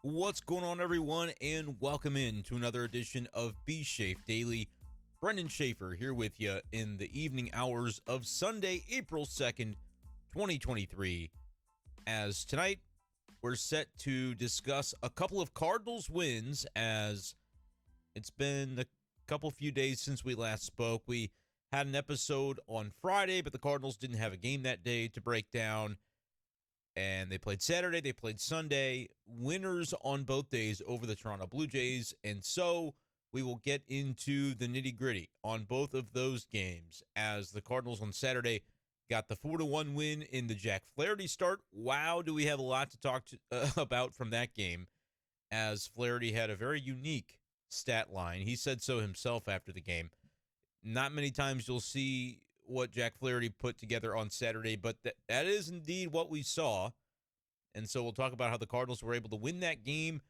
What's going on, everyone, and welcome in to another edition of Be Schaeffer Daily. Brenden Schaeffer here with you in the evening hours of Sunday, April 2nd, 2023. As tonight, we're set to discuss a couple of Cardinals wins, as it's been a few days since we last spoke. We had an episode on Friday, but the Cardinals didn't have a game that day to break down. And they played Saturday, they played Sunday, winners on both days over the Toronto Blue Jays. And so we will get into the nitty-gritty on both of those games, as the Cardinals on Saturday got the 4-1 win in the Jack Flaherty start. Wow, do we have a lot to talk about from that game, as Flaherty had a very unique stat line. He said so himself after the game. Not many times you'll see what Jack Flaherty put together on Saturday, but that is indeed what we saw. And so we'll talk about how the Cardinals were able to win that game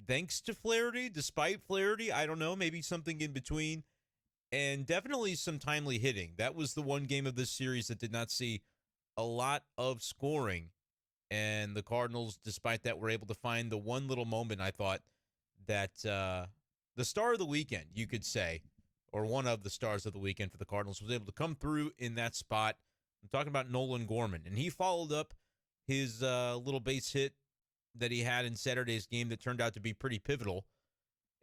thanks to Flaherty, despite Flaherty. I don't know, maybe something in between. And definitely some timely hitting. That was the one game of this series that did not see a lot of scoring. And the Cardinals, despite that, were able to find the one little moment, I thought, that the star of the weekend, you could say, or one of the stars of the weekend for the Cardinals, was able to come through in that spot. I'm talking about Nolan Gorman. And he followed up his little base hit that he had in Saturday's game that turned out to be pretty pivotal.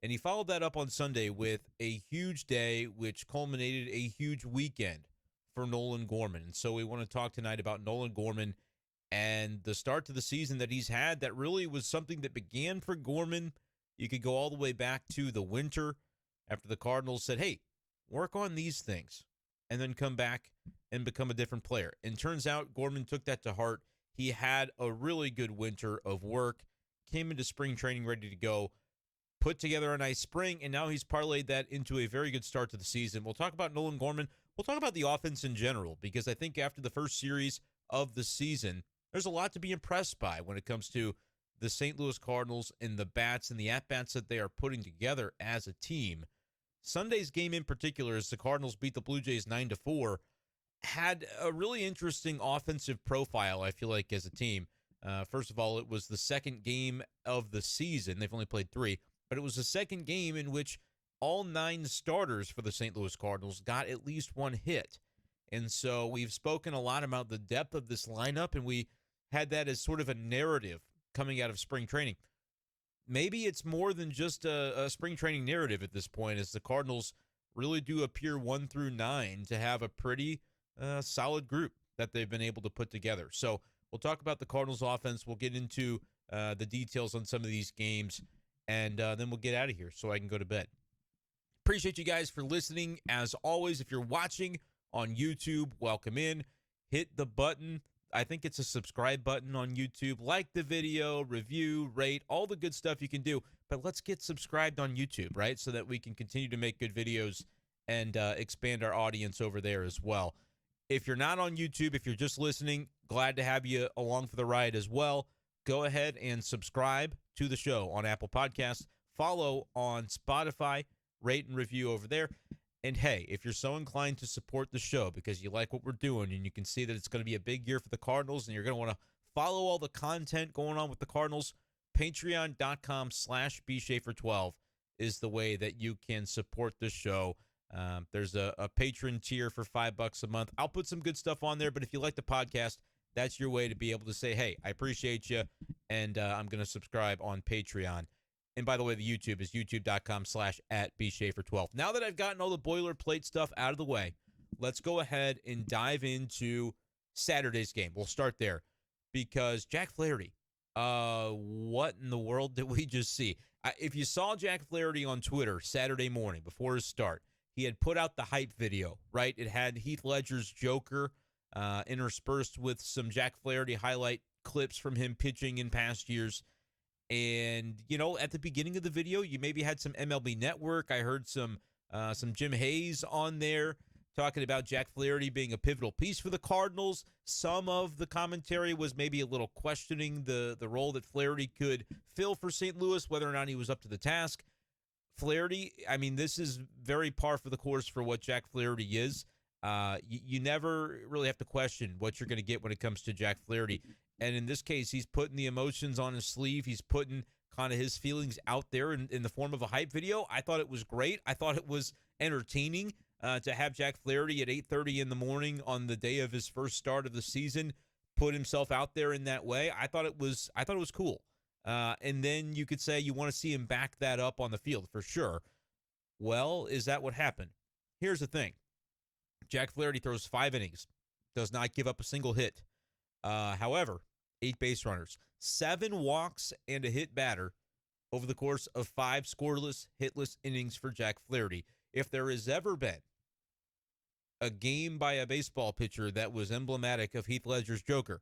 And he followed that up on Sunday with a huge day, which culminated a huge weekend for Nolan Gorman. And so we want to talk tonight about Nolan Gorman and the start to the season that he's had that really was something that began for Gorman. You could go all the way back to the winter, after the Cardinals said, hey, work on these things, and then come back and become a different player. And turns out Gorman took that to heart. He had a really good winter of work, came into spring training ready to go, put together a nice spring, and now he's parlayed that into a very good start to the season. We'll talk about Nolan Gorman. We'll talk about the offense in general, because I think after the first series of the season, there's a lot to be impressed by when it comes to the St. Louis Cardinals and the bats and the at-bats that they are putting together as a team. Sunday's game in particular, as the Cardinals beat the Blue Jays 9-4, had a really interesting offensive profile, I feel like, as a team. First of all, it was the second game of the season. They've only played 3, but it was the second game in which all 9 starters for the St. Louis Cardinals got at least one hit. And so we've spoken a lot about the depth of this lineup, and we had that as sort of a narrative coming out of spring training. Maybe it's more than just a spring training narrative at this point, as the Cardinals really do appear 1 through 9 to have a pretty solid group that they've been able to put together. So we'll talk about the Cardinals offense. We'll get into the details on some of these games, and then we'll get out of here so I can go to bed. Appreciate you guys for listening. As always, if you're watching on YouTube, welcome in. Hit the button. I think it's a subscribe button on YouTube. Like the video, review, rate, all the good stuff you can do. But let's get subscribed on YouTube, right? So that we can continue to make good videos and expand our audience over there as well. If you're not on YouTube, if you're just listening, glad to have you along for the ride as well. Go ahead and subscribe to the show on Apple Podcasts. Follow on Spotify. Rate and review over there. And hey, if you're so inclined to support the show because you like what we're doing and you can see that it's going to be a big year for the Cardinals and you're going to want to follow all the content going on with the Cardinals, patreon.com/bschaeffer12 is the way that you can support the show. There's a patron tier for $5 a month. I'll put some good stuff on there, but if you like the podcast, that's your way to be able to say, hey, I appreciate you, and I'm going to subscribe on Patreon. And by the way, the YouTube is youtube.com/@bschaeffer12. Now that I've gotten all the boilerplate stuff out of the way, let's go ahead and dive into Saturday's game. We'll start there because Jack Flaherty, what in the world did we just see? If you saw Jack Flaherty on Twitter Saturday morning before his start, he had put out the hype video, right? It had Heath Ledger's Joker interspersed with some Jack Flaherty highlight clips from him pitching in past years. And, you know, at the beginning of the video, you maybe had some MLB Network. I heard some Jim Hayes on there talking about Jack Flaherty being a pivotal piece for the Cardinals. Some of the commentary was maybe a little questioning the role that Flaherty could fill for St. Louis, whether or not he was up to the task. Flaherty, I mean, this is very par for the course for what Jack Flaherty is. You never really have to question what you're going to get when it comes to Jack Flaherty. And in this case, he's putting the emotions on his sleeve. He's putting kind of his feelings out there in the form of a hype video. I thought it was great. I thought it was entertaining to have Jack Flaherty at 8:30 in the morning on the day of his first start of the season put himself out there in that way. I thought it was cool. And then you could say you want to see him back that up on the field for sure. Well, is that what happened? Here's the thing. Jack Flaherty throws 5 innings, does not give up a single hit. However, 8 base runners, 7 walks, and a hit batter over the course of 5 scoreless, hitless innings for Jack Flaherty. If there has ever been a game by a baseball pitcher that was emblematic of Heath Ledger's Joker,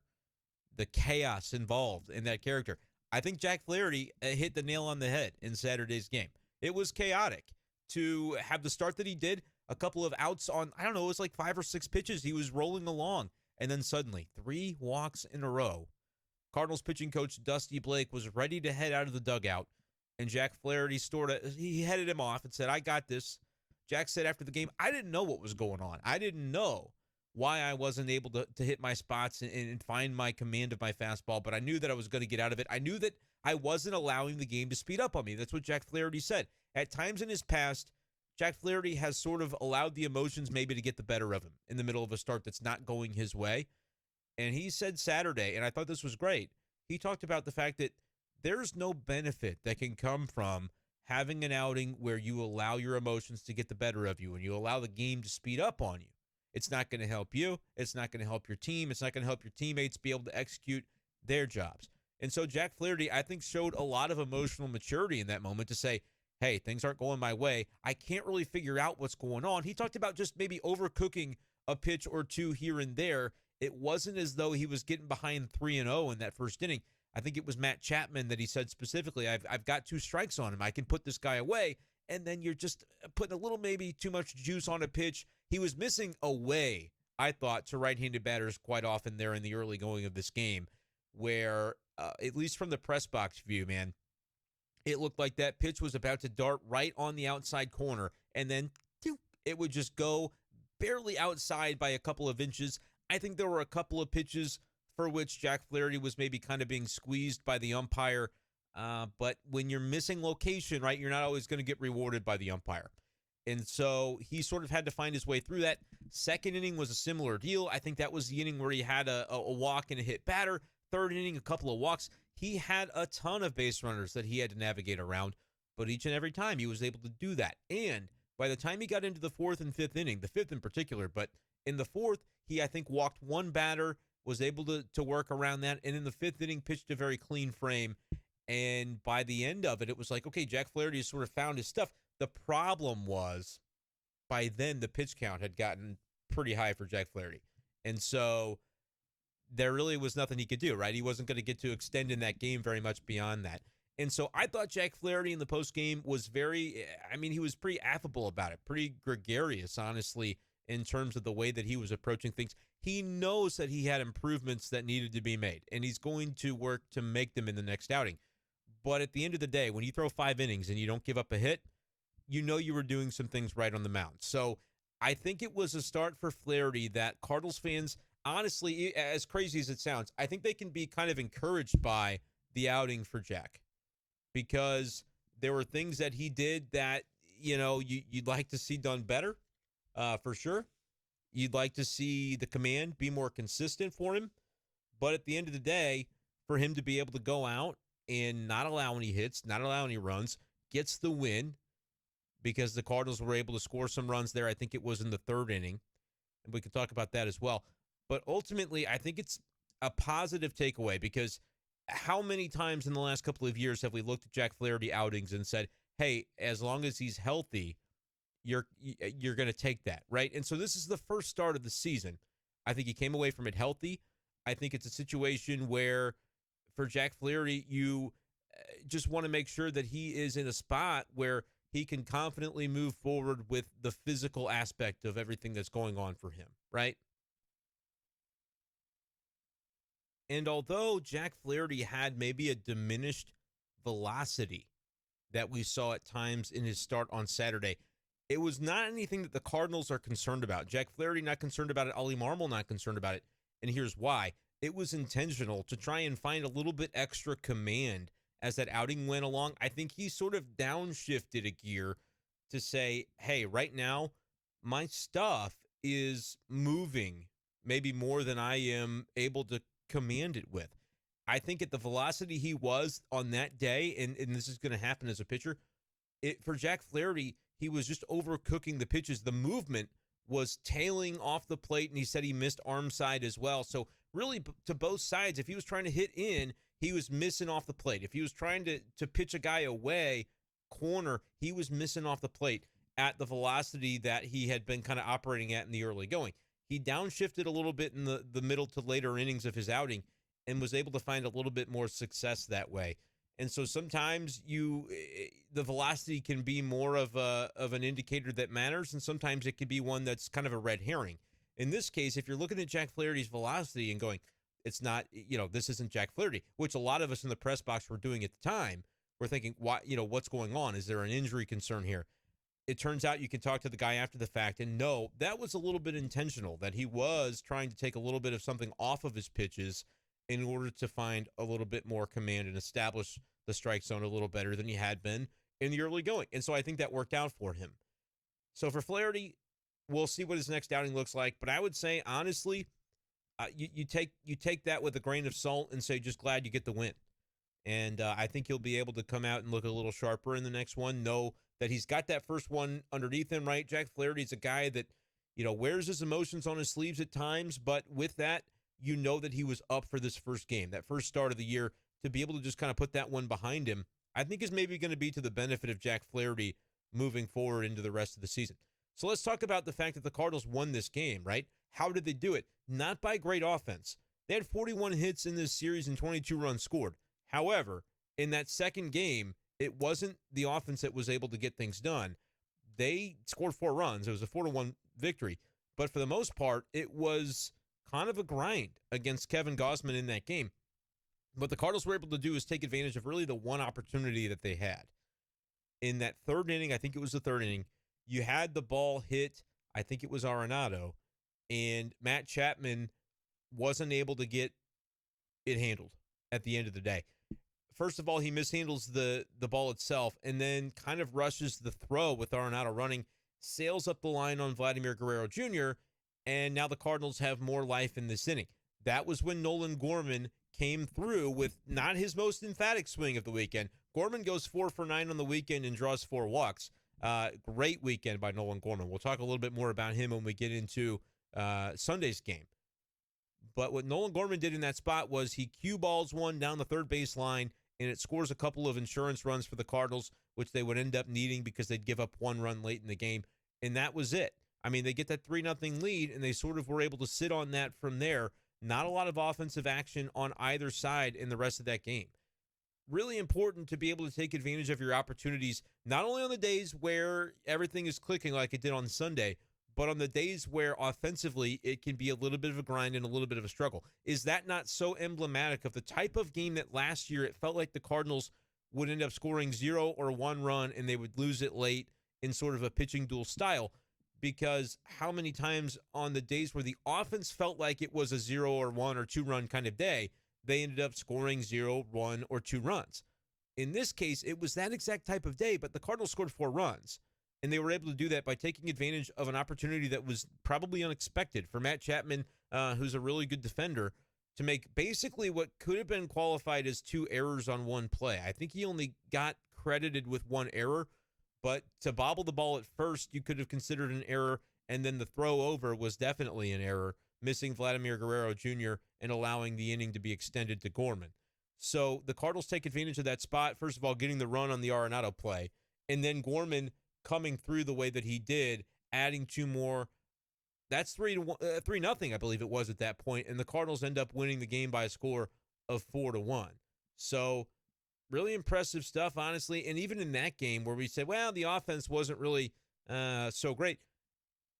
the chaos involved in that character, I think Jack Flaherty hit the nail on the head in Saturday's game. It was chaotic to have the start that he did, a couple of outs on, I don't know, it was like 5 or 6 pitches. He was rolling along, and then suddenly 3 walks in a row. Cardinals pitching coach Dusty Blake was ready to head out of the dugout, and Jack Flaherty he headed him off and said, "I got this." Jack said after the game, "I didn't know what was going on. I didn't know why I wasn't able to hit my spots and find my command of my fastball, but I knew that I was going to get out of it. I knew that I wasn't allowing the game to speed up on me." That's what Jack Flaherty said. At times in his past, Jack Flaherty has sort of allowed the emotions maybe to get the better of him in the middle of a start that's not going his way. And he said Saturday, and I thought this was great, he talked about the fact that there's no benefit that can come from having an outing where you allow your emotions to get the better of you and you allow the game to speed up on you. It's not going to help you. It's not going to help your team. It's not going to help your teammates be able to execute their jobs. And so Jack Flaherty, I think, showed a lot of emotional maturity in that moment to say, hey, things aren't going my way. I can't really figure out what's going on. He talked about just maybe overcooking a pitch or two here and there. It wasn't as though he was getting behind 3-0 in that first inning. I think it was Matt Chapman that he said specifically, I've got 2 strikes on him. I can put this guy away. And then you're just putting a little maybe too much juice on a pitch. He was missing away, I thought, to right-handed batters quite often there in the early going of this game, where at least from the press box view, man, it looked like that pitch was about to dart right on the outside corner, and then it would just go barely outside by a couple of inches. I think there were a couple of pitches for which Jack Flaherty was maybe kind of being squeezed by the umpire. But when you're missing location, right, you're not always going to get rewarded by the umpire. And so he sort of had to find his way through that. Second inning was a similar deal. I think that was the inning where he had a walk and a hit batter. Third inning, a couple of walks. He had a ton of base runners that he had to navigate around, but each and every time he was able to do that. And by the time he got into the 4th and 5th inning, the 5th in particular, but in the 4th, he, I think, walked 1 batter, was able to work around that, and in the 5th inning, pitched a very clean frame. And by the end of it, it was like, okay, Jack Flaherty has sort of found his stuff. The problem was, by then, the pitch count had gotten pretty high for Jack Flaherty. And so there really was nothing he could do, right? He wasn't going to get to extend in that game very much beyond that. And so I thought Jack Flaherty in the postgame was he was pretty affable about it, pretty gregarious, honestly, in terms of the way that he was approaching things. He knows that he had improvements that needed to be made, and he's going to work to make them in the next outing. But at the end of the day, when you throw 5 innings and you don't give up a hit, you know you were doing some things right on the mound. So I think it was a start for Flaherty that Cardinals fans, honestly, as crazy as it sounds, I think they can be kind of encouraged by the outing for Jack, because there were things that he did that, you'd like to see done better, for sure. You'd like to see the command be more consistent for him. But at the end of the day, for him to be able to go out and not allow any hits, not allow any runs, gets the win, because the Cardinals were able to score some runs there. I think it was in the 3rd inning, and we can talk about that as well. But ultimately, I think it's a positive takeaway, because how many times in the last couple of years have we looked at Jack Flaherty outings and said, hey, as long as he's healthy, you're going to take that, right? And so this is the first start of the season. I think he came away from it healthy. I think it's a situation where for Jack Flaherty, you just want to make sure that he is in a spot where he can confidently move forward with the physical aspect of everything that's going on for him, right? And although Jack Flaherty had maybe a diminished velocity that we saw at times in his start on Saturday, it was not anything that the Cardinals are concerned about. Jack Flaherty not concerned about it. Ollie Marmol not concerned about it. And here's why. It was intentional to try and find a little bit extra command as that outing went along. I think he sort of downshifted a gear to say, hey, right now, my stuff is moving maybe more than I am able to command it with. I think at the velocity he was on that day, and this is going to happen as a pitcher, for Jack Flaherty, he was just overcooking the pitches. The movement was tailing off the plate, and he said he missed arm side as well. So really to both sides, if he was trying to hit in, he was missing off the plate. If he was trying to pitch a guy away, corner, he was missing off the plate at the velocity that he had been kind of operating at in the early going. He downshifted a little bit in the middle to later innings of his outing and was able to find a little bit more success that way. And so sometimes the velocity can be more of an indicator that matters, and sometimes it could be one that's kind of a red herring. In this case, if you're looking at Jack Flaherty's velocity and going, it's not, this isn't Jack Flaherty, which a lot of us in the press box were doing at the time. We're thinking, what's going on? Is there an injury concern here? It turns out you can talk to the guy after the fact, and no, that was a little bit intentional, that he was trying to take a little bit of something off of his pitches in order to find a little bit more command and establish the strike zone a little better than he had been in the early going. And so I think that worked out for him. So for Flaherty, we'll see what his next outing looks like. But I would say, honestly, you take that with a grain of salt and say, just glad you get the win. And I think he'll be able to come out and look a little sharper in the next one. Know that he's got that first one underneath him, right? Jack Flaherty's a guy that, wears his emotions on his sleeves at times. But with that, that he was up for this first game, that first start of the year. To be able to just kind of put that one behind him, I think is maybe going to be to the benefit of Jack Flaherty moving forward into the rest of the season. So let's talk about the fact that the Cardinals won this game, right? How did they do it? Not by great offense. They had 41 hits in this series and 22 runs scored. However, in that second game, it wasn't the offense that was able to get things done. They scored 4 runs. It was a 4-1 victory. But for the most part, it was kind of a grind against Kevin Gausman in that game. What the Cardinals were able to do is take advantage of really the one opportunity that they had. In that third inning, I think it was the third inning, you had the ball hit, I think it was Arenado, and Matt Chapman wasn't able to get it handled at the end of the day. First of all, he mishandles the ball itself and then kind of rushes the throw with Arenado running, sails up the line on Vladimir Guerrero Jr., and now the Cardinals have more life in this inning. That was when Nolan Gorman came through with not his most emphatic swing of the weekend. Gorman goes 4 for 9 on the weekend and draws 4 walks. Great weekend by Nolan Gorman. We'll talk a little bit more about him when we get into Sunday's game. But what Nolan Gorman did in that spot was he cue balls one down the third base line, and it scores a couple of insurance runs for the Cardinals, which they would end up needing because they'd give up 1 run late in the game. And that was it. I mean, they get that 3-0 lead, and they sort of were able to sit on that from there. Not a lot of offensive action on either side in the rest of that game. Really important to be able to take advantage of your opportunities, not only on the days where everything is clicking like it did on Sunday, but on the days where offensively it can be a little bit of a grind and a little bit of a struggle. Is that not so emblematic of the type of game that last year it felt like the Cardinals would end up scoring 0 or 1 run and they would lose it late in sort of a pitching duel style? Because how many times on the days where the offense felt like it was a 0 or 1 or 2 run kind of day, they ended up scoring 0, 1, or 2 runs. In this case, it was that exact type of day, but the Cardinals scored 4 runs. And they were able to do that by taking advantage of an opportunity that was probably unexpected for Matt Chapman, who's a really good defender, to make basically what could have been qualified as 2 errors on 1 play. I think he only got credited with 1 error. But to bobble the ball at first, you could have considered an error, and then the throw over was definitely an error, missing Vladimir Guerrero Jr. and allowing the inning to be extended to Gorman. So the Cardinals take advantage of that spot, first of all, getting the run on the Arenado play, and then Gorman coming through the way that he did, adding 2 more. That's 3-0, I believe it was at that point, and the Cardinals end up winning the game by a score of 4-1. So really impressive stuff, honestly. And even in that game where we said, well, the offense wasn't really so great,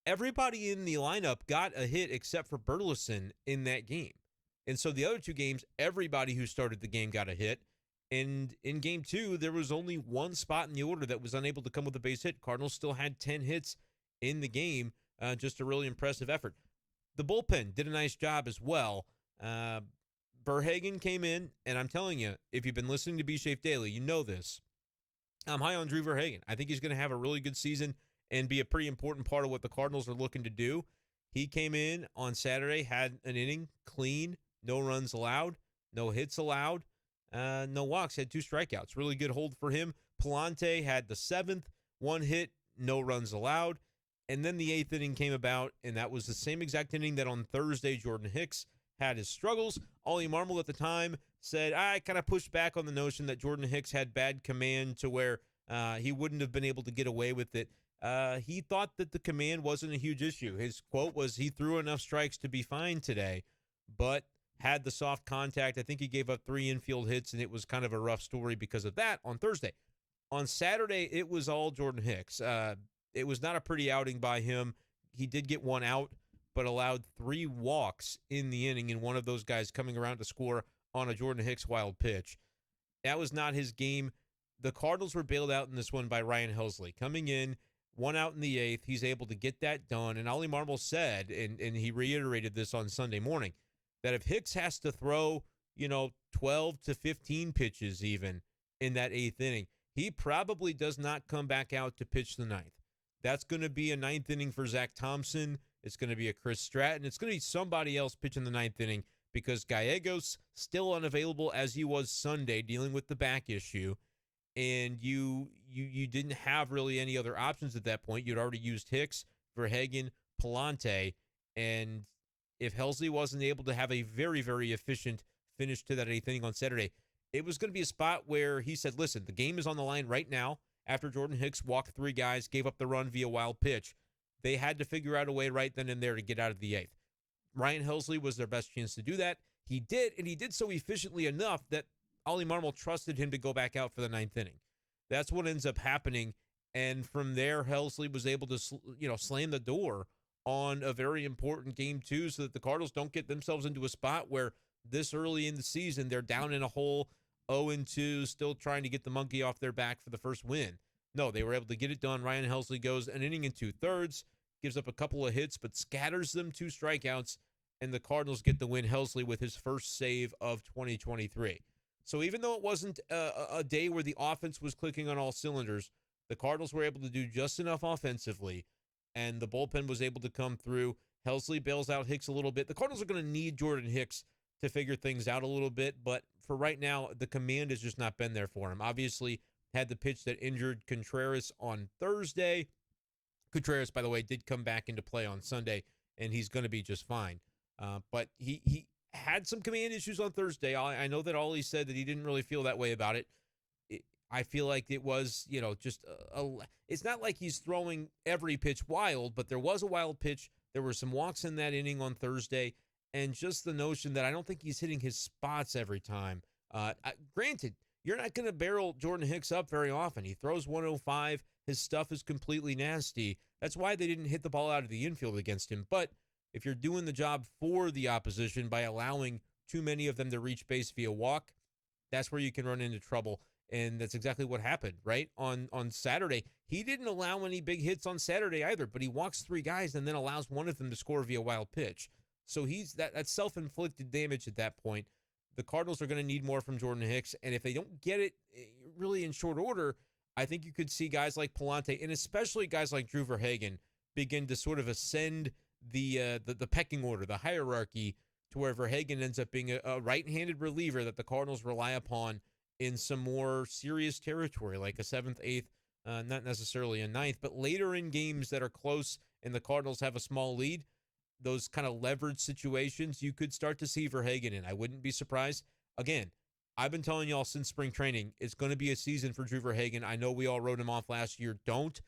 everybody in the lineup got a hit except for Burleson in that game. And so the other 2 games, everybody who started the game got a hit. And in game 2, there was only 1 spot in the order that was unable to come with a base hit. Cardinals still had 10 hits in the game. Just a really impressive effort. The bullpen did a nice job as well. Verhagen came in, and I'm telling you, if you've been listening to Be Shape Daily, you know this. I'm high on Drew Verhagen. I think he's going to have a really good season and be a pretty important part of what the Cardinals are looking to do. He came in on Saturday, had an inning, clean, no runs allowed, no hits allowed, no walks, had 2 strikeouts. Really good hold for him. Palante had the 7th, 1 hit, no runs allowed. And then the 8th inning came about, and that was the same exact inning that on Thursday Jordan Hicks had his struggles. Ollie Marmol at the time said, I kind of pushed back on the notion that Jordan Hicks had bad command to where he wouldn't have been able to get away with it. He thought that the command wasn't a huge issue. His quote was, he threw enough strikes to be fine today, but had the soft contact. I think he gave up 3 infield hits, and it was kind of a rough story because of that on Thursday. On Saturday, it was all Jordan Hicks. It was not a pretty outing by him. He did get 1 out, but allowed 3 walks in the inning, and one of those guys coming around to score on a Jordan Hicks wild pitch. That was not his game. The Cardinals were bailed out in this one by Ryan Helsley. Coming in, 1 out in the 8th, he's able to get that done. And Ollie Marmol said, and he reiterated this on Sunday morning, that if Hicks has to throw, 12 to 15 pitches even in that 8th inning, he probably does not come back out to pitch the 9th. That's going to be a 9th inning for Zach Thompson. It's going to be a Chris Stratton. It's going to be somebody else pitching the 9th inning because Gallegos still unavailable as he was Sunday, dealing with the back issue. And you didn't have really any other options at that point. You'd already used Hicks, Verhagen, Palante, and if Helsley wasn't able to have a very, very efficient finish to that 8th inning on Saturday, it was going to be a spot where he said, listen, the game is on the line right now. After Jordan Hicks walked 3 guys, gave up the run via wild pitch, they had to figure out a way right then and there to get out of the 8th. Ryan Helsley was their best chance to do that. He did, and he did so efficiently enough that Ollie Marmol trusted him to go back out for the 9th inning. That's what ends up happening, and from there, Helsley was able to slam the door on a very important game 2 so that the Cardinals don't get themselves into a spot where this early in the season they're down in a hole 0-2, still trying to get the monkey off their back for the first win. No, they were able to get it done. Ryan Helsley goes an inning and 2/3, gives up a couple of hits, but scatters them 2 strikeouts, and the Cardinals get the win. Helsley with his first save of 2023. So even though it wasn't a day where the offense was clicking on all cylinders, the Cardinals were able to do just enough offensively, and the bullpen was able to come through. Helsley bails out Hicks a little bit. The Cardinals are going to need Jordan Hicks to figure things out a little bit, but for right now, the command has just not been there for him. Obviously, had the pitch that injured Contreras on Thursday. Contreras, by the way, did come back into play on Sunday, and he's going to be just fine. But he had some command issues on Thursday. I know that Ollie said that he didn't really feel that way about it. I feel like it was, just it's not like he's throwing every pitch wild, but there was a wild pitch. There were some walks in that inning on Thursday, and just the notion that I don't think he's hitting his spots every time. Granted, you're not going to barrel Jordan Hicks up very often. He throws 105. His stuff is completely nasty. That's why they didn't hit the ball out of the infield against him. But if you're doing the job for the opposition by allowing too many of them to reach base via walk, that's where you can run into trouble. And that's exactly what happened, right? On Saturday, he didn't allow any big hits on Saturday either, but he walks 3 guys and then allows one of them to score via wild pitch. So that's self-inflicted damage at that point. The Cardinals are going to need more from Jordan Hicks, and if they don't get it really in short order, I think you could see guys like Palante and especially guys like Drew Verhagen begin to sort of ascend the pecking order, the hierarchy, to where Verhagen ends up being a right-handed reliever that the Cardinals rely upon in some more serious territory, like a 7th, 8th, not necessarily a 9th, but later in games that are close and the Cardinals have a small lead, those kind of leverage situations, you could start to see Verhagen in. I wouldn't be surprised. Again, I've been telling y'all since spring training, it's going to be a season for Drew Verhagen. I know we all wrote him off last year. Don't.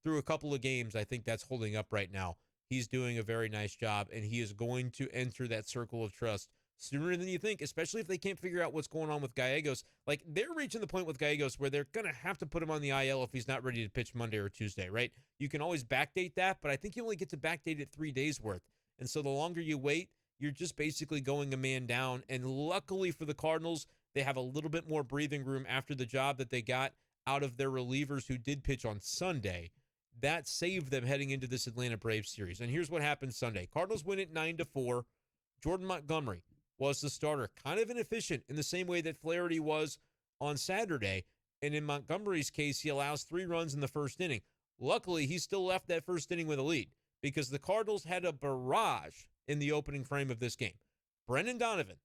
Through a couple of games, I think that's holding up right now. He's doing a very nice job, and he is going to enter that circle of trust sooner than you think, especially if they can't figure out what's going on with Gallegos. Like, they're reaching the point with Gallegos where they're going to have to put him on the IL if he's not ready to pitch Monday or Tuesday, right? You can always backdate that, but I think you only get to backdate it 3 days worth. And so the longer you wait, you're just basically going a man down. And luckily for the Cardinals, they have a little bit more breathing room after the job that they got out of their relievers who did pitch on Sunday. That saved them heading into this Atlanta Braves series. And here's what happened Sunday. Cardinals win it 9-4. Jordan Montgomery was the starter. Kind of inefficient in the same way that Flaherty was on Saturday. And in Montgomery's case, he allows 3 runs in the first inning. Luckily, he still left that first inning with a lead because the Cardinals had a barrage in the opening frame of this game. Brendan Donovan,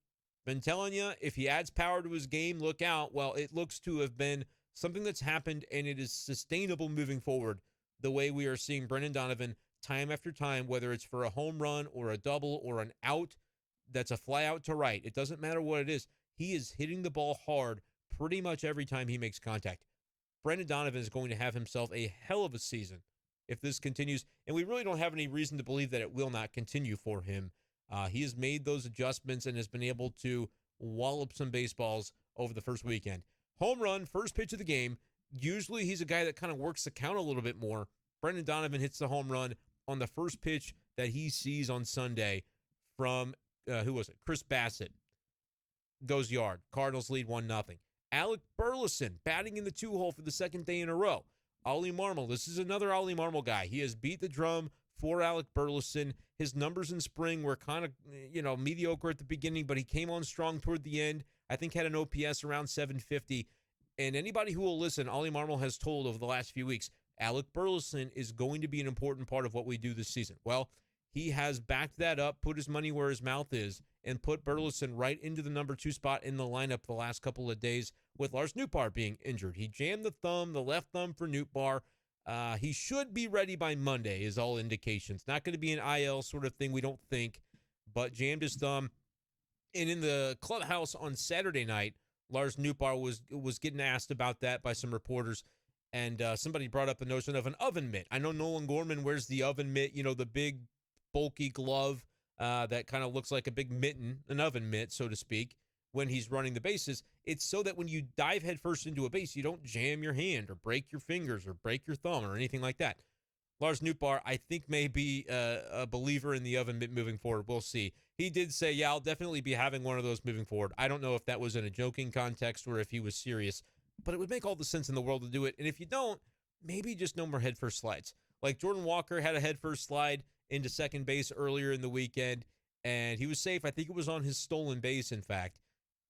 been telling you, if he adds power to his game, look out. Well, it looks to have been something that's happened, and it is sustainable moving forward the way we are seeing Brendan Donovan time after time, whether it's for a home run or a double or an out that's a fly out to right. It doesn't matter what it is. He is hitting the ball hard pretty much every time he makes contact. Brendan Donovan is going to have himself a hell of a season if this continues, and we really don't have any reason to believe that it will not continue for him. He has made those adjustments and has been able to wallop some baseballs over the first weekend. Home run, first pitch of the game. Usually he's a guy that kind of works the count a little bit more. Brendan Donovan hits the home run on the first pitch that he sees on Sunday from, Chris Bassett. Goes yard. Cardinals lead 1-0. Alec Burleson batting in the 2-hole for the second day in a row. Ollie Marmol. This is another Ollie Marmol guy. He has beat the drum for Alec Burleson. His numbers in spring were kind of, mediocre at the beginning, but he came on strong toward the end. I think had an OPS around 750. And anybody who will listen, Ollie Marmol has told over the last few weeks, Alec Burleson is going to be an important part of what we do this season. Well, he has backed that up, put his money where his mouth is, and put Burleson right into the number 2 spot in the lineup the last couple of days with Lars Nootbaar being injured. He jammed the left thumb for Nootbaar. He should be ready by Monday, is all indications. Not going to be an IL sort of thing, we don't think, but jammed his thumb. And in the clubhouse on Saturday night, Lars Nootbaar was getting asked about that by some reporters, and somebody brought up the notion of an oven mitt. I know Nolan Gorman wears the oven mitt, the big, bulky glove that kind of looks like a big mitten, an oven mitt, so to speak, when he's running the bases. It's so that when you dive headfirst into a base, you don't jam your hand or break your fingers or break your thumb or anything like that. Lars Nootbaar, I think, may be a believer in the oven mitt moving forward. We'll see. He did say, yeah, I'll definitely be having one of those moving forward. I don't know if that was in a joking context or if he was serious, but it would make all the sense in the world to do it. And if you don't, maybe just no more headfirst slides. Like Jordan Walker had a headfirst slide into second base earlier in the weekend, and he was safe. I think it was on his stolen base, in fact.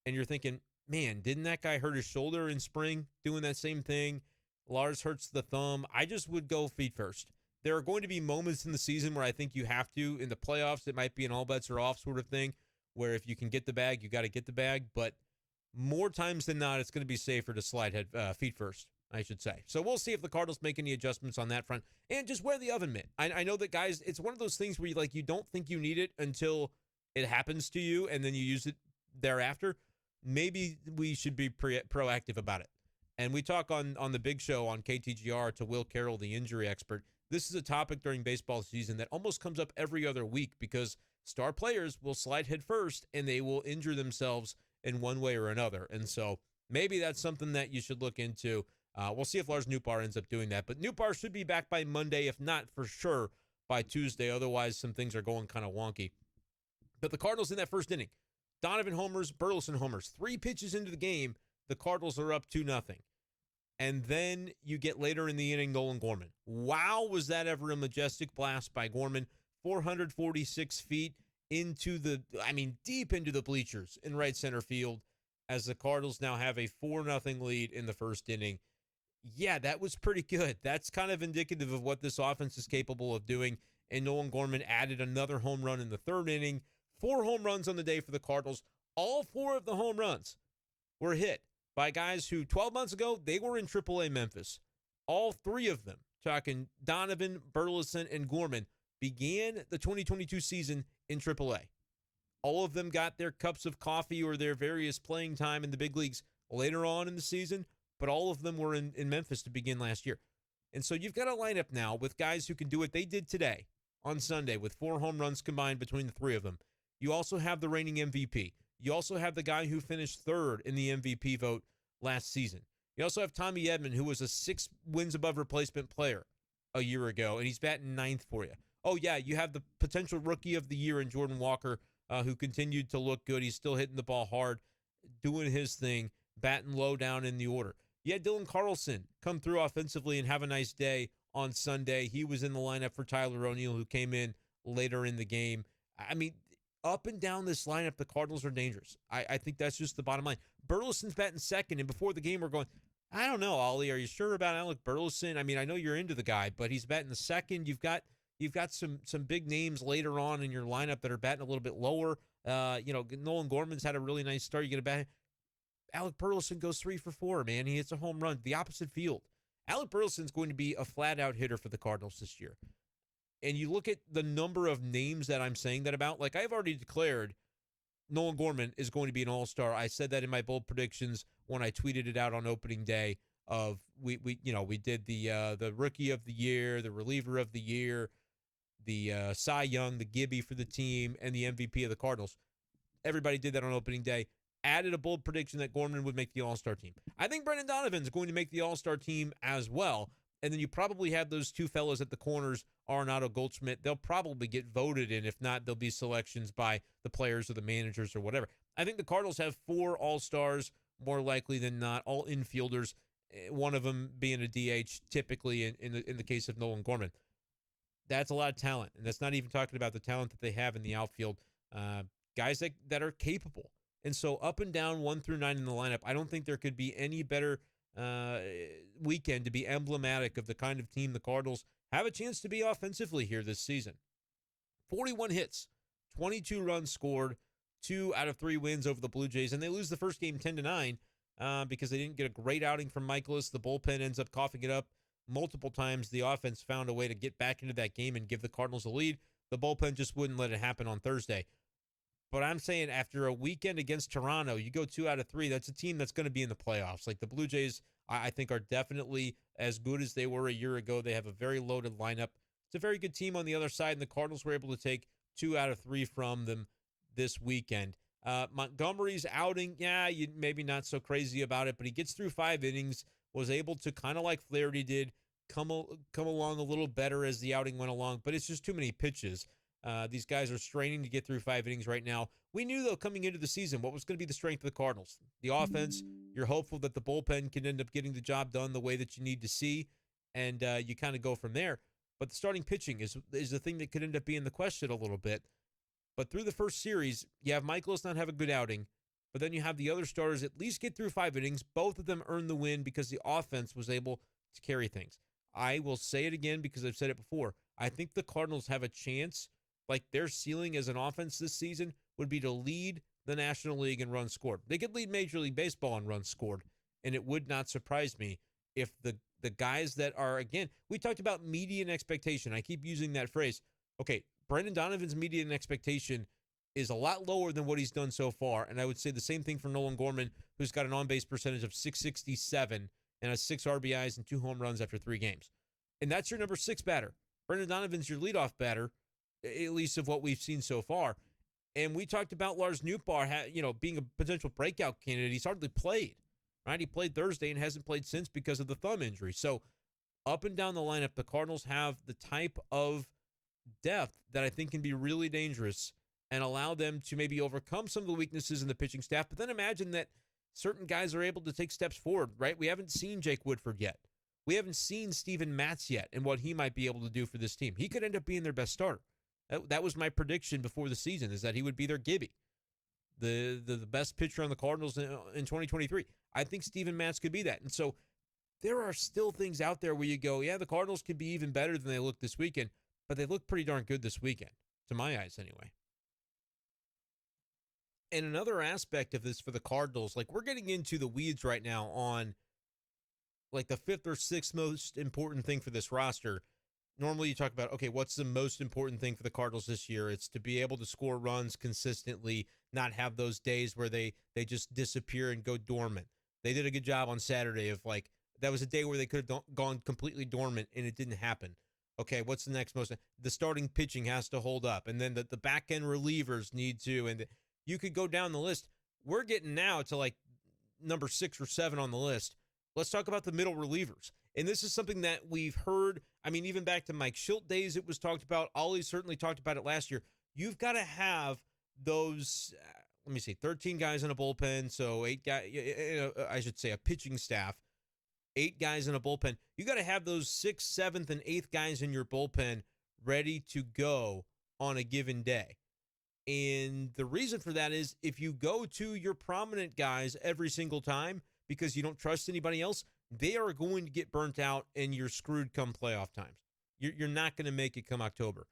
And you're thinking, man, didn't that guy hurt his shoulder in spring doing that same thing? Lars hurts the thumb. I just would go feet first. There are going to be moments in the season where I think you have to. In the playoffs, it might be an all bets are off sort of thing, where if you can get the bag, you got to get the bag. But more times than not, it's going to be safer to slide feet first, I should say. So we'll see if the Cardinals make any adjustments on that front. And just wear the oven mitt. I know that, guys, it's one of those things where you don't think you need it until it happens to you, and then you use it thereafter. Maybe we should be proactive about it. And we talk on the big show on KTGR to Will Carroll, the injury expert. This is a topic during baseball season that almost comes up every other week because star players will slide head first and they will injure themselves in one way or another. And so maybe that's something that you should look into. We'll see if Lars Nootbaar ends up doing that. But Nootbaar should be back by Monday, if not for sure by Tuesday. Otherwise, some things are going kind of wonky. But the Cardinals in that first inning, Donovan homers, Burleson homers. 3 pitches into the game, the Cardinals are up 2-0. And then you get later in the inning, Nolan Gorman. Wow, was that ever a majestic blast by Gorman. 446 feet deep into the bleachers in right center field as the Cardinals now have a 4-0 lead in the first inning. Yeah, that was pretty good. That's kind of indicative of what this offense is capable of doing. And Nolan Gorman added another home run in the third inning. 4 home runs on the day for the Cardinals. All 4 of the home runs were hit by guys who 12 months ago, they were in AAA Memphis. All 3 of them, talking Donovan, Burleson, and Gorman, began the 2022 season in AAA. All of them got their cups of coffee or their various playing time in the big leagues later on in the season, but all of them were in Memphis to begin last year. And so you've got a lineup now with guys who can do what they did today on Sunday with 4 home runs combined between the 3 of them. You also have the reigning MVP. You also have the guy who finished 3rd in the MVP vote last season. You also have Tommy Edman, who was a 6 wins above replacement player a year ago, and he's batting 9th for you. Oh, yeah, you have the potential rookie of the year in Jordan Walker, who continued to look good. He's still hitting the ball hard, doing his thing, batting low down in the order. You had Dylan Carlson come through offensively and have a nice day on Sunday. He was in the lineup for Tyler O'Neill, who came in later in the game. I mean, Up and down this lineup, the Cardinals are dangerous. I think that's just the bottom line. Burleson's batting second, and before the game, we're going, I don't know, Ollie. Are you sure about Alec Burleson? I mean, I know you're into the guy, but he's batting the second. You've got some big names later on in your lineup that are batting a little bit lower. Nolan Gorman's had a really nice start. You get a bat. Alec Burleson goes 3 for 4, man. He hits a home run. The opposite field. Alec Burleson's going to be a flat-out hitter for the Cardinals this year. And you look at the number of names that I'm saying that about. Like, I've already declared Nolan Gorman is going to be an all-star. I said that in my bold predictions when I tweeted it out on opening day. We did the rookie of the year, the reliever of the year, the Cy Young, the Gibby for the team, and the MVP of the Cardinals. Everybody did that on opening day. Added a bold prediction that Gorman would make the all-star team. I think Brendan Donovan is going to make the all-star team as well. And then you probably have those two fellas at the corners, Arenado, Goldschmidt. They'll probably get voted in. If not, there'll be selections by the players or the managers or whatever. I think the Cardinals have 4 all-stars, more likely than not, all infielders, one of them being a DH, typically in the case of Nolan Gorman. That's a lot of talent, and that's not even talking about the talent that they have in the outfield. Guys that are capable. And so up and down 1 through 9 in the lineup, I don't think there could be any better weekend to be emblematic of the kind of team the Cardinals have a chance to be offensively here this season. 41 hits, 22 runs scored, 2 out of 3 wins over the Blue Jays, and they lose the first game 10-9 because they didn't get a great outing from Michaelis. The bullpen ends up coughing it up multiple times. The offense found a way to get back into that game and give the Cardinals a lead. The bullpen just wouldn't let it happen on Thursday. But I'm saying after a weekend against Toronto, you go 2 out of 3, that's a team that's going to be in the playoffs. Like the Blue Jays, I think, are definitely as good as they were a year ago. They have a very loaded lineup. It's a very good team on the other side, and the Cardinals were able to take 2 out of 3 from them this weekend. Montgomery's outing, you maybe not so crazy about it, but he gets through 5 innings, was able to, kind of like Flaherty did, come along a little better as the outing went along, but it's just too many pitches. These guys are straining to get through 5 innings right now. We knew, though, coming into the season, what was going to be the strength of the Cardinals. The offense, you're hopeful that the bullpen can end up getting the job done the way that you need to see, and you kind of go from there. But the starting pitching is the thing that could end up being the question a little bit. But through the first series, you have Michaelis not have a good outing, but then you have the other starters at least get through 5 innings. Both of them earned the win because the offense was able to carry things. I will say it again because I've said it before. I think the Cardinals have a chance. Like their ceiling as an offense this season would be to lead the National League in runs scored. They could lead Major League Baseball in runs scored, and it would not surprise me if the guys that are, again, we talked about median expectation. I keep using that phrase. Okay, Brendan Donovan's median expectation is a lot lower than what he's done so far, and I would say the same thing for Nolan Gorman, who's got an on-base percentage of .667 and has 6 RBIs and 2 home runs after 3 games. And that's your number 6 batter. Brendan Donovan's your leadoff batter, at least of what we've seen so far. And we talked about Lars Nootbaar, being a potential breakout candidate. He's hardly played, right? He played Thursday and hasn't played since because of the thumb injury. So up and down the lineup, the Cardinals have the type of depth that I think can be really dangerous and allow them to maybe overcome some of the weaknesses in the pitching staff. But then imagine that certain guys are able to take steps forward, right? We haven't seen Jake Woodford yet. We haven't seen Steven Matz yet and what he might be able to do for this team. He could end up being their best starter. That was my prediction before the season, is that he would be their Gibby, the best pitcher on the Cardinals in 2023. I think Steven Matz could be that. And so there are still things out there where you go, yeah, the Cardinals could be even better than they look this weekend, but they look pretty darn good this weekend, to my eyes anyway. And another aspect of this for the Cardinals, like we're getting into the weeds right now on like the 5th or 6th most important thing for this roster. Normally you talk about, okay, what's the most important thing for the Cardinals this year? It's to be able to score runs consistently, not have those days where they just disappear and go dormant. They did a good job on Saturday of like, that was a day where they could have gone completely dormant and it didn't happen. Okay, what's the next most? The starting pitching has to hold up. And then the back-end relievers need to. And you could go down the list. We're getting now to like number 6 or 7 on the list. Let's talk about the middle relievers. And this is something that we've heard. I mean, even back to Mike Schilt days, it was talked about. Ollie certainly talked about it last year. You've got to have those, 13 guys in a bullpen. So 8 guys, I should say a pitching staff, 8 guys in a bullpen. You got to have those 6th, 7th, and 8th guys in your bullpen ready to go on a given day. And the reason for that is if you go to your prominent guys every single time because you don't trust anybody else, they are going to get burnt out and you're screwed come playoff times. You're not going to make it come October.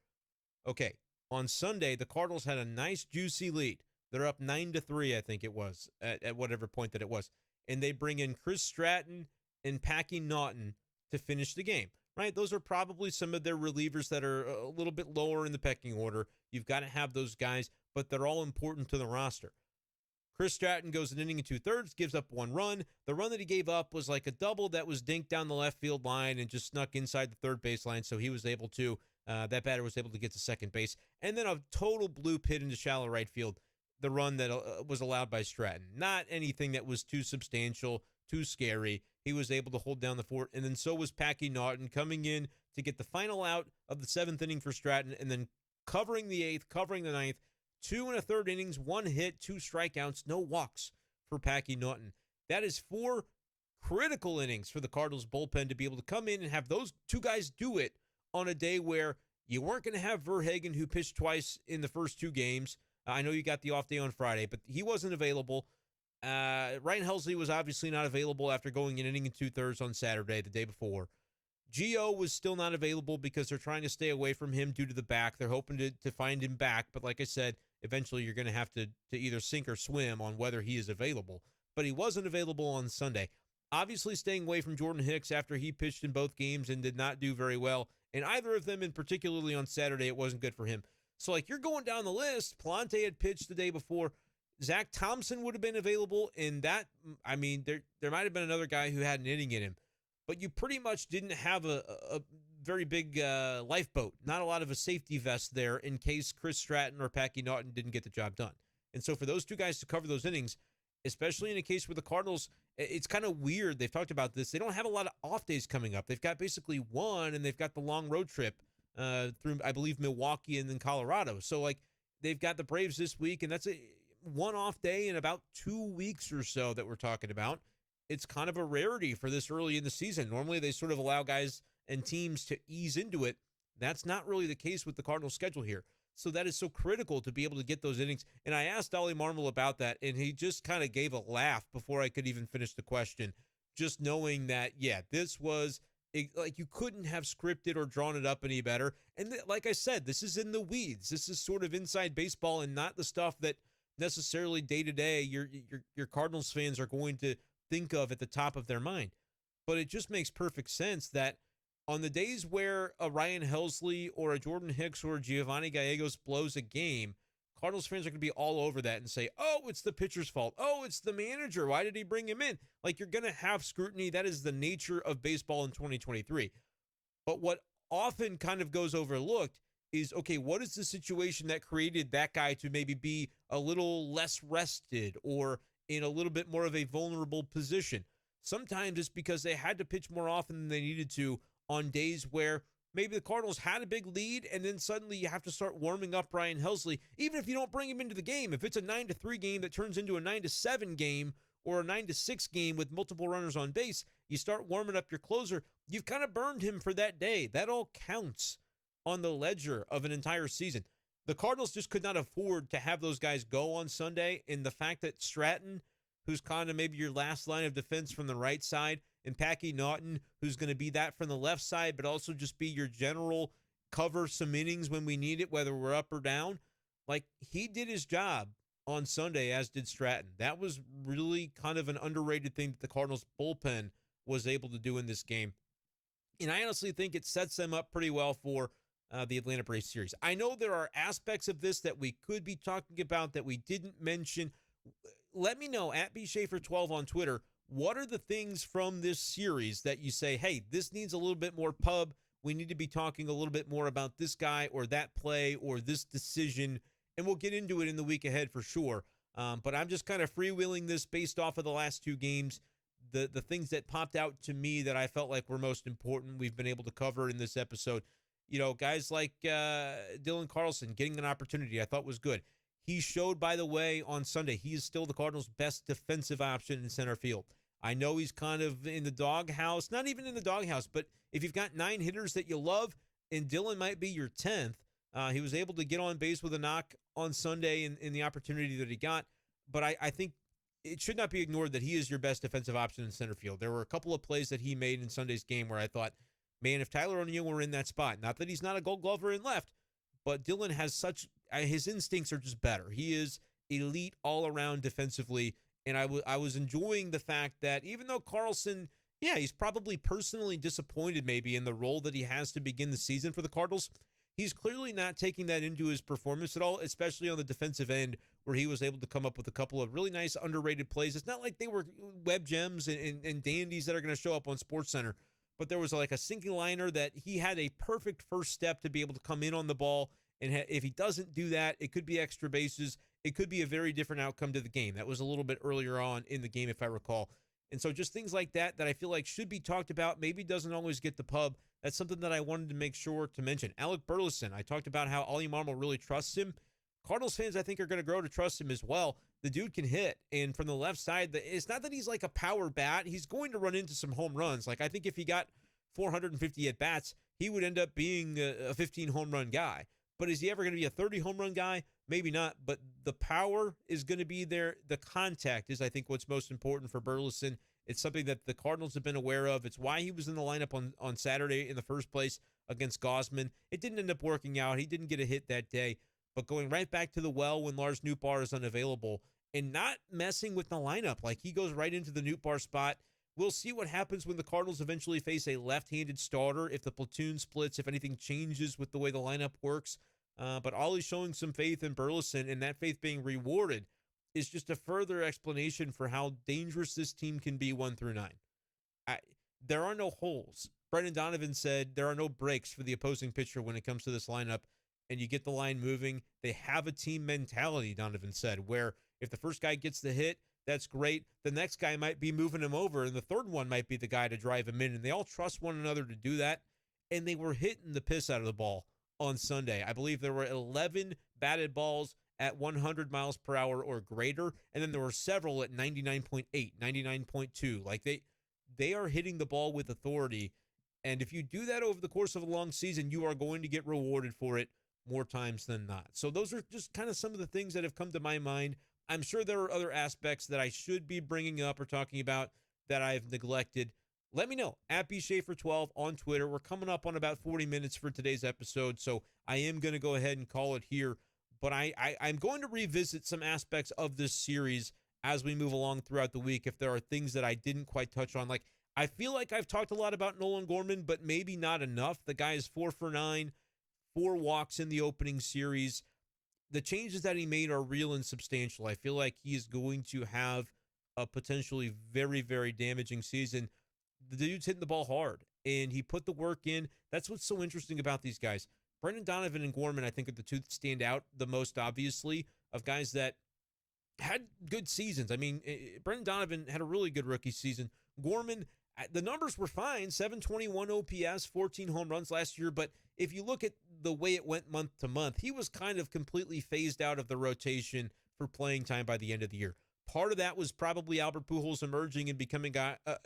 Okay, on Sunday, the Cardinals had a nice, juicy lead. They're up 9-3, I think it was, at whatever point that it was. And they bring in Chris Stratton and Packy Naughton to finish the game, right? Those are probably some of their relievers that are a little bit lower in the pecking order. You've got to have those guys, but they're all important to the roster. Chris Stratton goes an inning and 2/3, gives up 1 run. The run that he gave up was like a double that was dinked down the left field line and just snuck inside the third baseline, so he was able to, that batter was able to get to second base. And then a total bloop hit into shallow right field, the run that was allowed by Stratton. Not anything that was too substantial, too scary. He was able to hold down the fort, and then so was Packy Naughton coming in to get the final out of the 7th inning for Stratton, and then covering the 8th, covering the 9th, 2 1/3 innings, 1 hit, 2 strikeouts, no walks for Packy Naughton. That is 4 critical innings for the Cardinals bullpen to be able to come in and have those two guys do it on a day where you weren't going to have Verhagen, who pitched twice in the first 2 games. I know you got the off day on Friday, but he wasn't available. Ryan Helsley was obviously not available after going an inning and 2/3 on Saturday, the day before. Gio was still not available because they're trying to stay away from him due to the back. They're hoping to find him back, but like I said, eventually you're going to have to either sink or swim on whether he is available. But he wasn't available on Sunday. Obviously staying away from Jordan Hicks after he pitched in both games and did not do very well. And either of them, and particularly on Saturday, it wasn't good for him. So, like, you're going down the list. Palante had pitched the day before. Zach Thompson would have been available, and that, I mean, there might have been another guy who had an inning in him. But you pretty much didn't have a very big lifeboat, not a lot of a safety vest there in case Chris Stratton or Packy Naughton didn't get the job done. And so for those two guys to cover those innings, especially in a case where the Cardinals, it's kind of weird. They've talked about this. They don't have a lot of off days coming up. They've got basically one, and they've got the long road trip through, I believe, Milwaukee and then Colorado. So, like, they've got the Braves this week, and that's one off day in about 2 weeks or so that we're talking about. It's kind of a rarity for this early in the season. Normally, they sort of allow guys and teams to ease into it. That's not really the case with the Cardinals' schedule here. So that is so critical to be able to get those innings. And I asked Ollie Marmol about that, and he just kind of gave a laugh before I could even finish the question, just knowing that, yeah, this was like you couldn't have scripted or drawn it up any better. And like I said, this is in the weeds. This is sort of inside baseball and not the stuff that necessarily day-to-day your Cardinals fans are going to think of at the top of their mind. But it just makes perfect sense that on the days where a Ryan Helsley or a Jordan Hicks or a Giovanni Gallegos blows a game, Cardinals fans are going to be all over that and say, oh, it's the pitcher's fault. Oh, it's the manager. Why did he bring him in? Like, you're going to have scrutiny. That is the nature of baseball in 2023. But what often kind of goes overlooked is, okay, what is the situation that created that guy to maybe be a little less rested or in a little bit more of a vulnerable position? Sometimes it's because they had to pitch more often than they needed to on days where maybe the Cardinals had a big lead, and then suddenly you have to start warming up Ryan Helsley, even if you don't bring him into the game. If it's a 9-3 game that turns into a 9-7 game or a 9-6 game with multiple runners on base, you start warming up your closer. You've kind of burned him for that day. That all counts on the ledger of an entire season. The Cardinals just could not afford to have those guys go on Sunday, and the fact that Stratton, who's kind of maybe your last line of defense from the right side, and Packy Naughton, who's going to be that from the left side, but also just be your general cover some innings when we need it, whether we're up or down. Like, he did his job on Sunday, as did Stratton. That was really kind of an underrated thing that the Cardinals bullpen was able to do in this game. And I honestly think it sets them up pretty well for the Atlanta Braves series. I know there are aspects of this that we could be talking about that we didn't mention. Let me know at bschaefer12 on Twitter. What are the things from this series that you say, hey, this needs a little bit more pub. We need to be talking a little bit more about this guy or that play or this decision, and we'll get into it in the week ahead for sure. But I'm just kind of freewheeling this based off of the last 2 games. The things that popped out to me that I felt like were most important, we've been able to cover in this episode. You know, guys like Dylan Carlson getting an opportunity I thought was good. He showed, by the way, on Sunday, he is still the Cardinals' best defensive option in center field. I know he's kind of in the doghouse, not even in the doghouse, but if you've got 9 hitters that you love, and Dylan might be your 10th, he was able to get on base with a knock on Sunday in the opportunity that he got, but I think it should not be ignored that he is your best defensive option in center field. There were a couple of plays that he made in Sunday's game where I thought, man, if Tyler O'Neill were in that spot, not that he's not a Gold Glover in left, but Dylan has his instincts are just better. He is elite all around defensively, and I was enjoying the fact that even though Carlson, yeah, he's probably personally disappointed maybe in the role that he has to begin the season for the Cardinals, he's clearly not taking that into his performance at all, especially on the defensive end where he was able to come up with a couple of really nice underrated plays. It's not like they were web gems and dandies that are going to show up on SportsCenter, but there was like a sinking liner that he had a perfect first step to be able to come in on the ball. And if he doesn't do that, it could be extra bases. It could be a very different outcome to the game. That was a little bit earlier on in the game, if I recall. And so just things like that I feel like should be talked about, maybe doesn't always get the pub. That's something that I wanted to make sure to mention. Alec Burleson, I talked about how Ollie Marmol really trusts him. Cardinals fans, I think, are going to grow to trust him as well. The dude can hit. And from the left side, it's not that he's like a power bat. He's going to run into some home runs. Like, I think if he got 450 at-bats, he would end up being a 15 home run guy. But is he ever going to be a 30 home run guy? Maybe not, but the power is going to be there. The contact is, I think, what's most important for Burleson. It's something that the Cardinals have been aware of. It's why he was in the lineup on Saturday in the first place against Gausman. It didn't end up working out. He didn't get a hit that day, but going right back to the well when Lars Nootbaar is unavailable and not messing with the lineup. Like, he goes right into the Nootbaar spot. We'll see what happens when the Cardinals eventually face a left-handed starter, if the platoon splits, if anything changes with the way the lineup works. But Ollie's showing some faith in Burleson, and that faith being rewarded is just a further explanation for how dangerous this team can be 1 through 9. There are no holes. Brendan Donovan said there are no breaks for the opposing pitcher when it comes to this lineup, and you get the line moving. They have a team mentality, Donovan said, where if the first guy gets the hit, that's great. The next guy might be moving him over, and the third one might be the guy to drive him in, and they all trust one another to do that, and they were hitting the piss out of the ball on Sunday. I believe there were 11 batted balls at 100 miles per hour or greater, and then there were several at 99.8, 99.2. Like, they are hitting the ball with authority, and if you do that over the course of a long season, you are going to get rewarded for it more times than not. So those are just kind of some of the things that have come to my mind. I'm sure there are other aspects that I should be bringing up or talking about that I've neglected. Let me know at bschaeffer12 on Twitter. We're coming up on about 40 minutes for today's episode, so I am going to go ahead and call it here. But I'm going to revisit some aspects of this series as we move along throughout the week if there are things that I didn't quite touch on. Like, I feel like I've talked a lot about Nolan Gorman, but maybe not enough. The guy is 4 for 9, 4 walks in the opening series. The changes that he made are real and substantial. I feel like he is going to have a potentially very, very damaging season. The dude's hitting the ball hard, and he put the work in. That's what's so interesting about these guys. Brendan Donovan and Gorman, I think, are the two that stand out the most, obviously, of guys that had good seasons. I mean, Brendan Donovan had a really good rookie season. Gorman, the numbers were fine, 721 OPS, 14 home runs last year, but if you look at the way it went month to month, he was kind of completely phased out of the rotation for playing time by the end of the year. Part of that was probably Albert Pujols emerging and becoming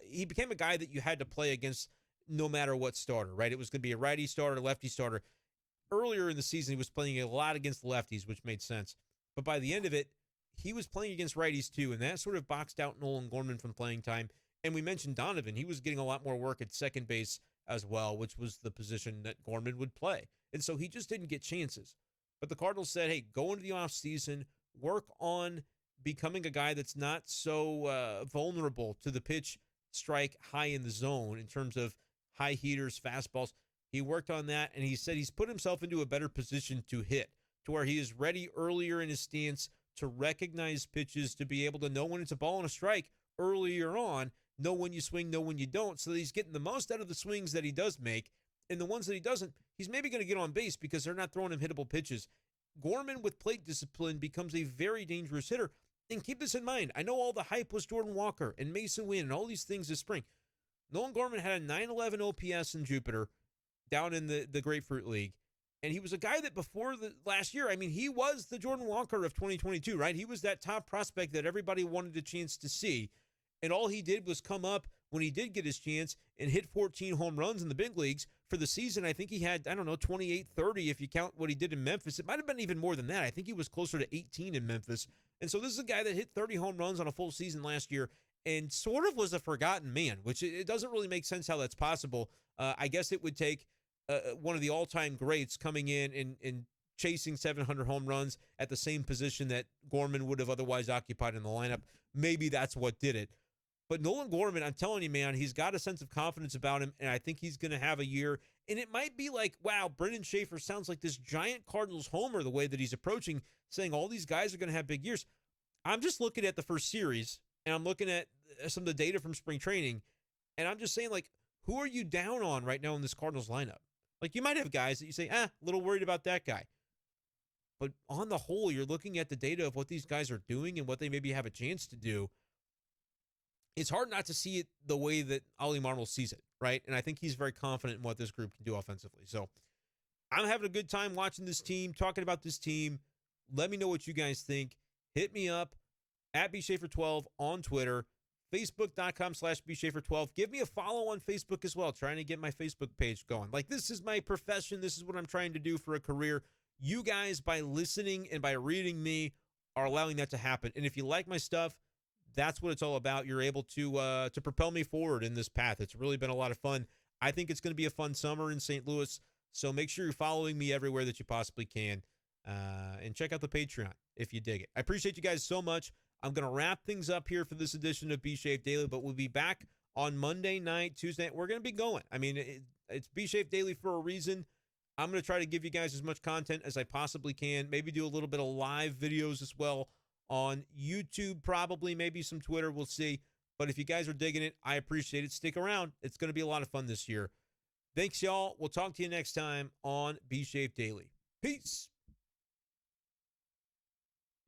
he became a guy that you had to play against no matter what starter, right? It was going to be a righty starter, lefty starter. Earlier in the season, he was playing a lot against lefties, which made sense. But by the end of it, he was playing against righties too, and that sort of boxed out Nolan Gorman from playing time. And we mentioned Donovan. He was getting a lot more work at second base as well, which was the position that Gorman would play. And so he just didn't get chances. But the Cardinals said, hey, go into the offseason, work on becoming a guy that's not so vulnerable to the pitch strike high in the zone in terms of high heaters, fastballs. He worked on that, and he said he's put himself into a better position to hit, to where he is ready earlier in his stance to recognize pitches, to be able to know when it's a ball and a strike earlier on, know when you swing, know when you don't, so that he's getting the most out of the swings that he does make, and the ones that he doesn't, he's maybe going to get on base because they're not throwing him hittable pitches. Gorman, with plate discipline, becomes a very dangerous hitter. And keep this in mind. I know all the hype was Jordan Walker and Mason Wynn and all these things this spring. Nolan Gorman had a 911 OPS in Jupiter down in the Grapefruit League. And he was a guy that before the last year, I mean, he was the Jordan Walker of 2022, right? He was that top prospect that everybody wanted a chance to see. And all he did was come up when he did get his chance and hit 14 home runs in the big leagues for the season, I think he had, 28, 30 if you count what he did in Memphis. It might have been even more than that. I think he was closer to 18 in Memphis. And so this is a guy that hit 30 home runs on a full season last year and sort of was a forgotten man, which it doesn't really make sense how that's possible. I guess it would take one of the all-time greats coming in and chasing 700 home runs at the same position that Gorman would have otherwise occupied in the lineup. Maybe that's what did it. But Nolan Gorman, I'm telling you, man, he's got a sense of confidence about him, and I think he's going to have a year. And it might be like, wow, Brenden Schaeffer sounds like this giant Cardinals homer the way that he's approaching, saying all these guys are going to have big years. I'm just looking at the first series, and I'm looking at some of the data from spring training, and I'm just saying, like, who are you down on right now in this Cardinals lineup? Like, you might have guys that you say, a little worried about that guy. But on the whole, you're looking at the data of what these guys are doing and what they maybe have a chance to do. It's hard not to see it the way that Ollie Marmol sees it, right? And I think he's very confident in what this group can do offensively. So I'm having a good time watching this team, talking about this team. Let me know what you guys think. Hit me up at bschaeffer12 on Twitter, facebook.com/bschaeffer12. Give me a follow on Facebook as well, trying to get my Facebook page going. Like, this is my profession. This is what I'm trying to do for a career. You guys, by listening and by reading me, are allowing that to happen. And if you like my stuff, that's what it's all about. You're able to propel me forward in this path. It's really been a lot of fun. I think it's going to be a fun summer in St. Louis. So make sure you're following me everywhere that you possibly can. And check out the Patreon if you dig it. I appreciate you guys so much. I'm going to wrap things up here for this edition of B-Shape Daily, but we'll be back on Monday night, Tuesday. We're going to be going. I mean, it's B-Shape Daily for a reason. I'm going to try to give you guys as much content as I possibly can. Maybe do a little bit of live videos as well on YouTube, probably, maybe some Twitter. We'll see. But if you guys are digging it, I appreciate it. Stick around. It's going to be a lot of fun this year. Thanks, y'all. We'll talk to you next time on B-Shape Daily. Peace.